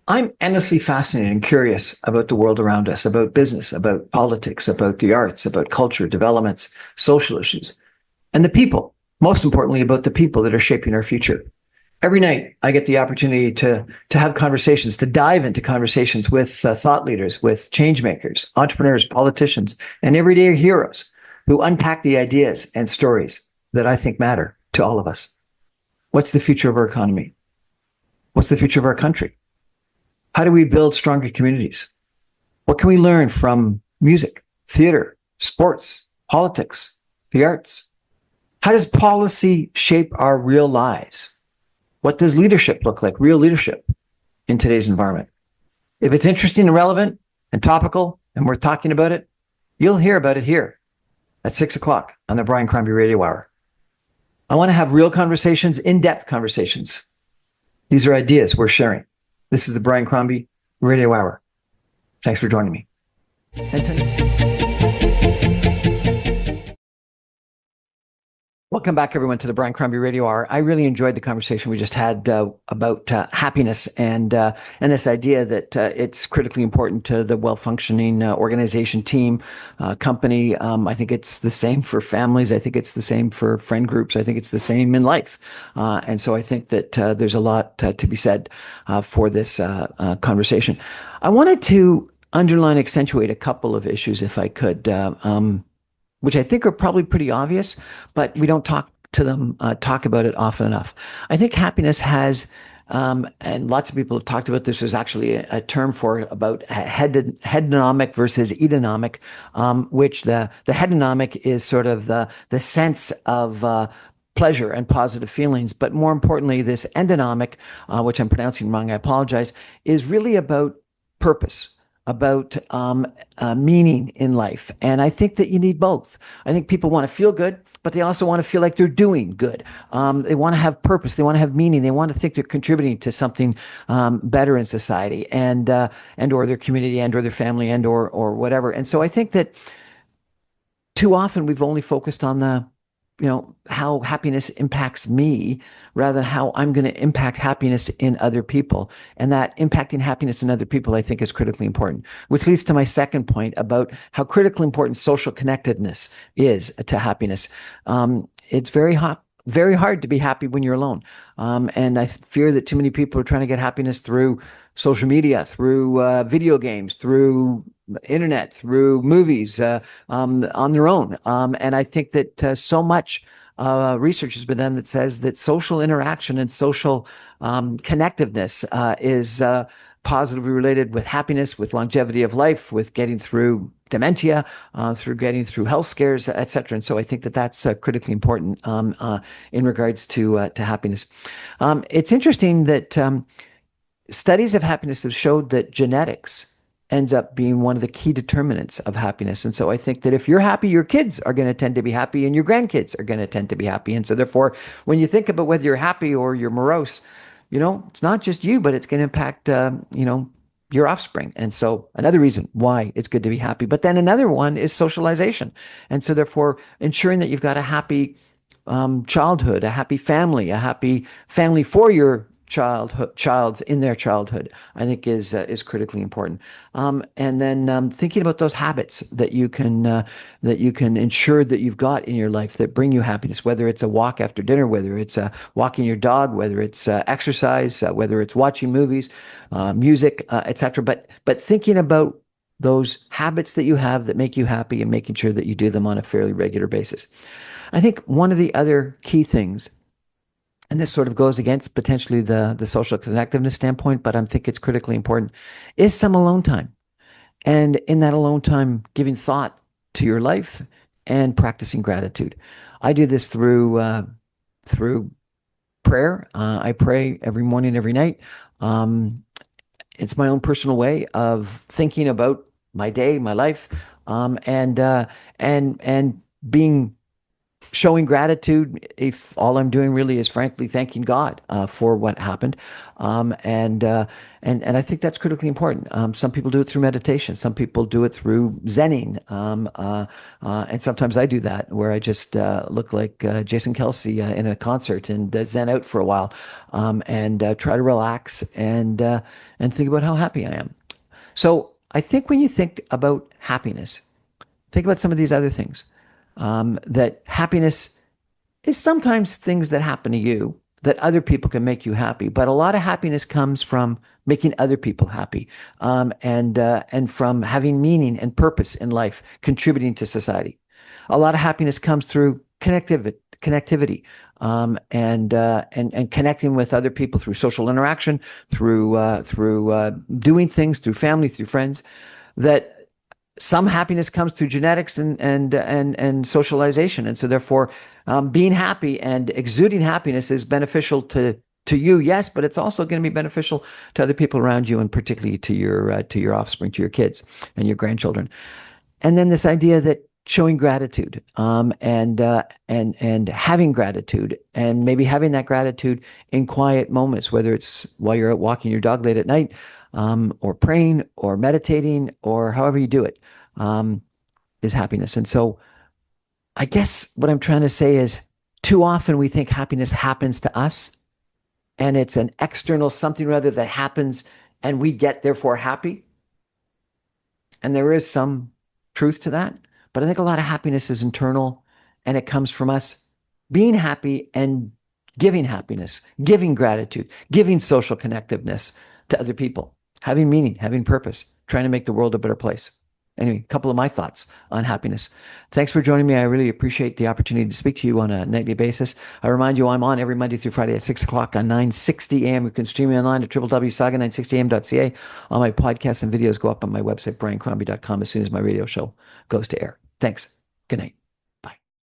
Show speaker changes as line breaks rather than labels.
I'm endlessly fascinated and curious about the world around us, about business, about politics, about the arts, about culture, developments, social issues, and the people. Most importantly, about the people that are shaping our future. Every night, I get the opportunity to have conversations, to dive into conversations with thought leaders, with change makers, entrepreneurs, politicians, and everyday heroes who unpack the ideas and stories that I think matter to all of us. What's the future of our economy? What's the future of our country? How do we build stronger communities? What can we learn from music, theater, sports, politics, the arts? How does policy shape our real lives? What does leadership look like, real leadership in today's environment? If it's interesting and relevant and topical and we're talking about it, you'll hear about it here at 6 o'clock on the Brian Crombie Radio Hour. I want to have real conversations, in-depth conversations. These are ideas we're sharing. This is the Brian Crombie Radio Hour. Thanks for joining me. Welcome back, everyone, to the Brian Crombie Radio Hour. I really enjoyed the conversation we just had about happiness and this idea that it's critically important to the well-functioning organization, team, company. I think it's the same for families. I think it's the same for friend groups. I think it's the same in life. And so I think that there's a lot to be said for this conversation. I wanted to underline, accentuate a couple of issues, if I could. Which I think are probably pretty obvious, but we don't talk about it often enough. I think happiness has, and lots of people have talked about this. There's actually a term for it about hedonic versus edonomic, which the hedonic is sort of the sense of pleasure and positive feelings. But more importantly, this endonomic, which I'm pronouncing wrong, I apologize, is really about purpose, about meaning in life. And I think that you need both. I think people want to feel good, but they also want to feel like they're doing good. They want to have purpose. They want to have meaning. They want to think they're contributing to something better in society and or their community and or their family and or whatever. And so I think that too often we've only focused on how happiness impacts me rather than how I'm going to impact happiness in other people. And that impacting happiness in other people, I think, is critically important, which leads to my second point about how critically important social connectedness is to happiness. It's very hard to be happy when you're alone. And I fear that too many people are trying to get happiness through social media, through video games, through the internet, through movies, on their own. And I think that so much research has been done that says that social interaction and social connectiveness is positively related with happiness, with longevity of life, with getting through dementia, through getting through health scares, et cetera. And so I think that that's critically important in regards to happiness. It's interesting that studies of happiness have showed that genetics ends up being one of the key determinants of happiness. And so I think that if you're happy, your kids are going to tend to be happy and your grandkids are going to tend to be happy. And so therefore, when you think about whether you're happy or you're morose, it's not just you, but it's going to impact, your offspring. And so another reason why it's good to be happy. But then another one is socialization. And so therefore, ensuring that you've got a happy childhood, a happy family for your child's in their childhood, I think is critically important. And then thinking about those habits that you can ensure that you've got in your life that bring you happiness, whether it's a walk after dinner, whether it's walking your dog, whether it's exercise, whether it's watching movies, music, etc. But thinking about those habits that you have that make you happy and making sure that you do them on a fairly regular basis. I think one of the other key things, and this sort of goes against potentially the social connectiveness standpoint, but I think it's critically important, is some alone time. And in that alone time, giving thought to your life and practicing gratitude. I do this through prayer. I pray every morning, every night. It's my own personal way of thinking about my day, my life, and being showing gratitude if all I'm doing really is frankly thanking God for what happened. And I think that's critically important. Some people do it through meditation. Some people do it through Zenning. And sometimes I do that where I just look like Jason Kelsey in a concert and Zen out for a while and try to relax and think about how happy I am. So I think when you think about happiness, think about some of these other things. That happiness is sometimes things that happen to you that other people can make you happy, but a lot of happiness comes from making other people happy, and from having meaning and purpose in life, contributing to society. A lot of happiness comes through connectivity, and connecting with other people through social interaction, through doing things, through family, through friends. That some happiness comes through genetics and socialization, and so therefore, being happy and exuding happiness is beneficial to you, yes, but it's also going to be beneficial to other people around you, and particularly to your offspring, to your kids and your grandchildren. And then this idea that showing gratitude, and having gratitude, and maybe having that gratitude in quiet moments, whether it's while you're out walking your dog late at night, or praying, or meditating, or however you do it, is happiness. And so, I guess what I'm trying to say is, too often we think happiness happens to us, and it's an external something or other that happens, and we get therefore happy. And there is some truth to that. But I think a lot of happiness is internal, and it comes from us being happy and giving happiness, giving gratitude, giving social connectiveness to other people, having meaning, having purpose, trying to make the world a better place. Anyway, a couple of my thoughts on happiness. Thanks for joining me. I really appreciate the opportunity to speak to you on a nightly basis. I remind you, I'm on every Monday through Friday at 6 o'clock on 960 AM. You can stream me online at www.saga960am.ca. All my podcasts and videos go up on my website, briancrombie.com, as soon as my radio show goes to air. Thanks. Good night.